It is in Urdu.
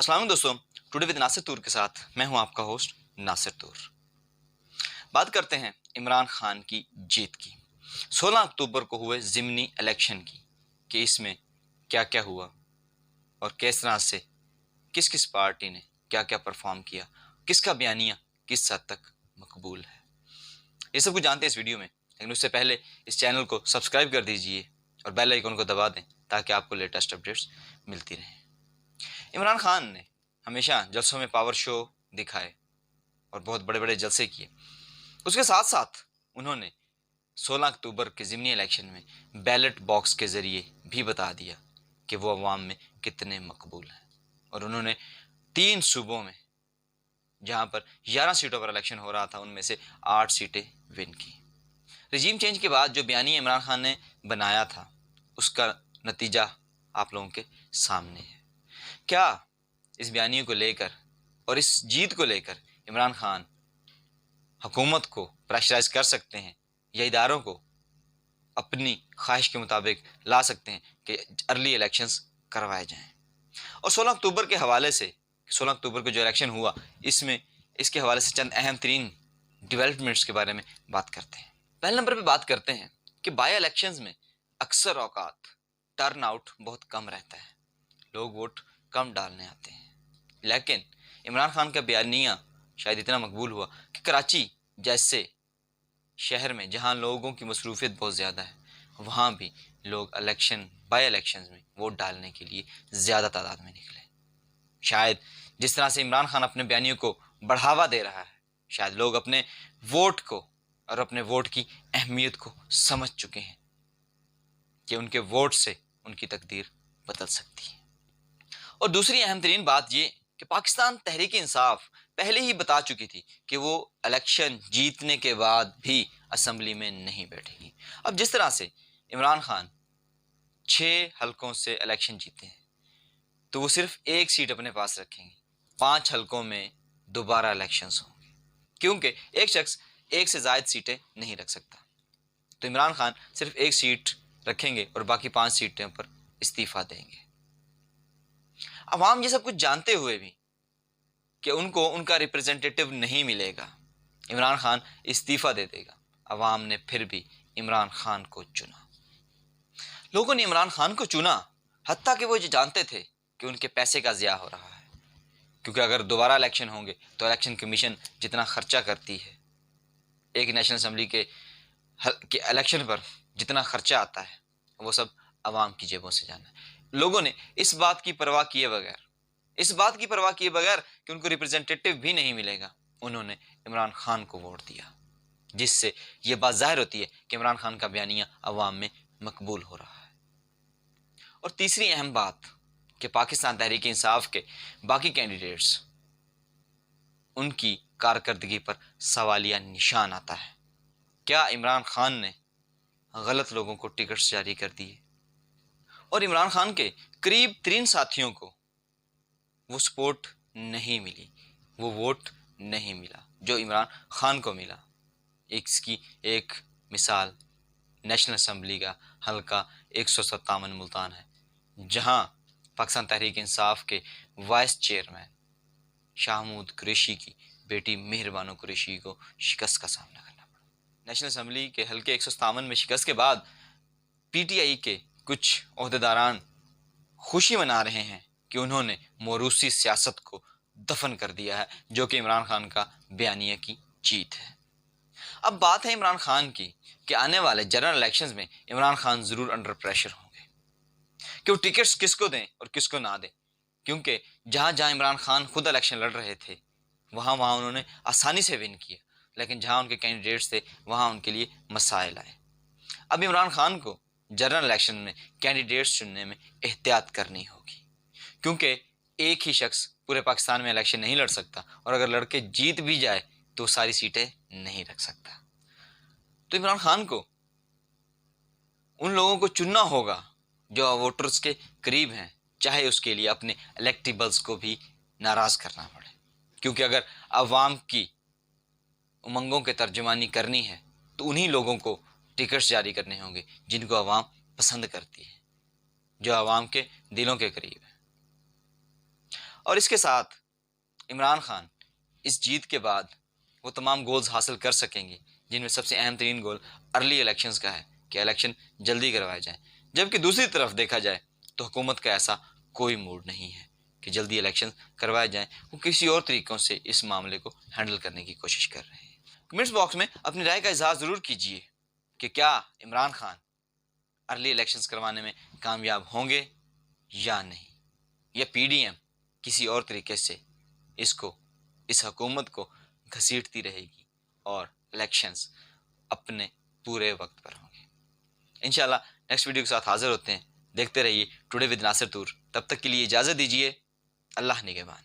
السلام علیکم دوستوں، ٹوڈے ود ناصر تور کے ساتھ میں ہوں آپ کا ہوسٹ ناصر تور۔ بات کرتے ہیں عمران خان کی جیت کی، 16 اکتوبر کو ہوئے ضمنی الیکشن کی، کہ اس میں کیا کیا ہوا اور کس طرح سے کس کس پارٹی نے کیا کیا پرفارم کیا، کس کا بیانیہ کس حد تک مقبول ہے، یہ سب کچھ جانتے ہیں اس ویڈیو میں۔ لیکن اس سے پہلے اس چینل کو سبسکرائب کر دیجئے اور بیل آئیکن کو دبا دیں تاکہ آپ کو لیٹسٹ اپڈیٹس ملتی رہیں۔ عمران خان نے ہمیشہ جلسوں میں پاور شو دکھائے اور بہت بڑے بڑے جلسے کیے، اس کے ساتھ ساتھ انہوں نے 16 اکتوبر کے ضمنی الیکشن میں بیلٹ باکس کے ذریعے بھی بتا دیا کہ وہ عوام میں کتنے مقبول ہیں، اور انہوں نے 3 صوبوں میں جہاں پر 11 سیٹوں پر الیکشن ہو رہا تھا ان میں سے 8 سیٹیں ون کی۔ رجیم چینج کے بعد جو بیانیہ عمران خان نے بنایا تھا اس کا نتیجہ آپ لوگوں کے سامنے ہے۔ کیا اس بیانیے کو لے کر اور اس جیت کو لے کر عمران خان حکومت کو پریشرائز کر سکتے ہیں یا اداروں کو اپنی خواہش کے مطابق لا سکتے ہیں کہ ارلی الیکشنز کروائے جائیں؟ اور 16 اکتوبر کے حوالے سے 16 اکتوبر کو جو الیکشن ہوا اس کے حوالے سے چند اہم ترین ڈیولپمنٹس کے بارے میں بات کرتے ہیں۔ پہلے نمبر پہ بات کرتے ہیں کہ بائی الیکشنز میں اکثر اوقات ٹرن آؤٹ بہت کم رہتا ہے، لوگ ووٹ کم ڈالنے آتے ہیں، لیکن عمران خان کا بیانیہ شاید اتنا مقبول ہوا کہ کراچی جیسے شہر میں جہاں لوگوں کی مصروفیت بہت زیادہ ہے وہاں بھی لوگ بائی الیکشنز میں ووٹ ڈالنے کے لیے زیادہ تعداد میں نکلے۔ شاید جس طرح سے عمران خان اپنے بیانیوں کو بڑھاوا دے رہا ہے، شاید لوگ اپنے ووٹ کو اور اپنے ووٹ کی اہمیت کو سمجھ چکے ہیں کہ ان کے ووٹ سے ان کی تقدیر بدل سکتی ہے۔ اور دوسری اہم ترین بات یہ کہ پاکستان تحریک انصاف پہلے ہی بتا چکی تھی کہ وہ الیکشن جیتنے کے بعد بھی اسمبلی میں نہیں بیٹھے گی۔ اب جس طرح سے عمران خان 6 حلقوں سے الیکشن جیتے ہیں تو وہ صرف 1 سیٹ اپنے پاس رکھیں گے، 5 حلقوں میں دوبارہ الیکشنز ہوں گے، کیونکہ ایک شخص 1 سے زائد سیٹیں نہیں رکھ سکتا، تو عمران خان صرف 1 سیٹ رکھیں گے اور باقی 5 سیٹوں پر استعفیٰ دیں گے۔ عوام یہ سب کچھ جانتے ہوئے بھی کہ ان کو ان کا ریپرزنٹیٹیو نہیں ملے گا، عمران خان استعفیٰ دے دے گا، عوام نے پھر بھی عمران خان کو چنا۔ لوگوں نے عمران خان کو چنا حتیٰ کہ وہ یہ جانتے تھے کہ ان کے پیسے کا ضیاع ہو رہا ہے، کیونکہ اگر دوبارہ الیکشن ہوں گے تو الیکشن کمیشن جتنا خرچہ کرتی ہے، ایک نیشنل اسمبلی کے الیکشن پر جتنا خرچہ آتا ہے وہ سب عوام کی جیبوں سے جانا ہے۔ لوگوں نے اس بات کی پرواہ کیے بغیر کہ ان کو ریپرزنٹیٹیو بھی نہیں ملے گا، انہوں نے عمران خان کو ووٹ دیا، جس سے یہ بات ظاہر ہوتی ہے کہ عمران خان کا بیانیہ عوام میں مقبول ہو رہا ہے۔ اور تیسری اہم بات کہ پاکستان تحریک انصاف کے باقی کینڈیڈیٹس ان کی کارکردگی پر سوالیہ نشان آتا ہے۔ کیا عمران خان نے غلط لوگوں کو ٹکٹس جاری کر دیے اور عمران خان کے قریب ترین ساتھیوں کو وہ سپورٹ نہیں ملی، وہ ووٹ نہیں ملا جو عمران خان کو ملا؟ اس کی ایک مثال نیشنل اسمبلی کا حلقہ 157 ملتان ہے، جہاں پاکستان تحریک انصاف کے وائس چیئرمین شاہمود قریشی کی بیٹی مہربانو قریشی کو شکست کا سامنا کرنا پڑا۔ نیشنل اسمبلی کے حلقے 157 میں شکست کے بعد پی ٹی آئی کے کچھ عہدیداران خوشی منا رہے ہیں کہ انہوں نے موروثی سیاست کو دفن کر دیا ہے، جو کہ عمران خان کا بیانیہ کی جیت ہے۔ اب بات ہے عمران خان کی کہ آنے والے جنرل الیکشنز میں عمران خان ضرور انڈر پریشر ہوں گے کہ وہ ٹکٹس کس کو دیں اور کس کو نہ دیں، کیونکہ جہاں جہاں عمران خان خود الیکشن لڑ رہے تھے وہاں انہوں نے آسانی سے ون کیا، لیکن جہاں ان کے کینڈیڈیٹس تھے وہاں ان کے لیے مسائل آئے۔ اب عمران خان کو جنرل الیکشن میں کینڈیڈیٹس چننے میں احتیاط کرنی ہوگی، کیونکہ ایک ہی شخص پورے پاکستان میں الیکشن نہیں لڑ سکتا، اور اگر لڑ کے جیت بھی جائے تو ساری سیٹیں نہیں رکھ سکتا۔ تو عمران خان کو ان لوگوں کو چننا ہوگا جو ووٹرز کے قریب ہیں، چاہے اس کے لیے اپنے الیکٹیبلز کو بھی ناراض کرنا پڑے، کیونکہ اگر عوام کی امنگوں کے ترجمانی کرنی ہے تو انہی لوگوں کو ٹکٹس جاری کرنے ہوں گے جن کو عوام پسند کرتی ہے، جو عوام کے دلوں کے قریب ہے۔ اور اس کے ساتھ عمران خان اس جیت کے بعد وہ تمام گولز حاصل کر سکیں گے جن میں سب سے اہم ترین گول ارلی الیکشنز کا ہے کہ الیکشن جلدی کروائے جائیں، جبکہ دوسری طرف دیکھا جائے تو حکومت کا ایسا کوئی موڈ نہیں ہے کہ جلدی الیکشن کروائے جائیں، وہ کسی اور طریقوں سے اس معاملے کو ہینڈل کرنے کی کوشش کر رہے ہیں۔ کمنٹس باکس میں اپنی رائے کا اظہار ضرور کیجیے کہ کیا عمران خان ارلی الیکشنز کروانے میں کامیاب ہوں گے یا نہیں، یا پی ڈی ایم کسی اور طریقے سے اس حکومت کو گھسیٹتی رہے گی اور الیکشنز اپنے پورے وقت پر ہوں گے۔ انشاءاللہ نیکسٹ ویڈیو کے ساتھ حاضر ہوتے ہیں، دیکھتے رہیے ٹوڈے ود ناصر طور، تب تک کے لیے اجازت دیجیے، اللہ نگہبان۔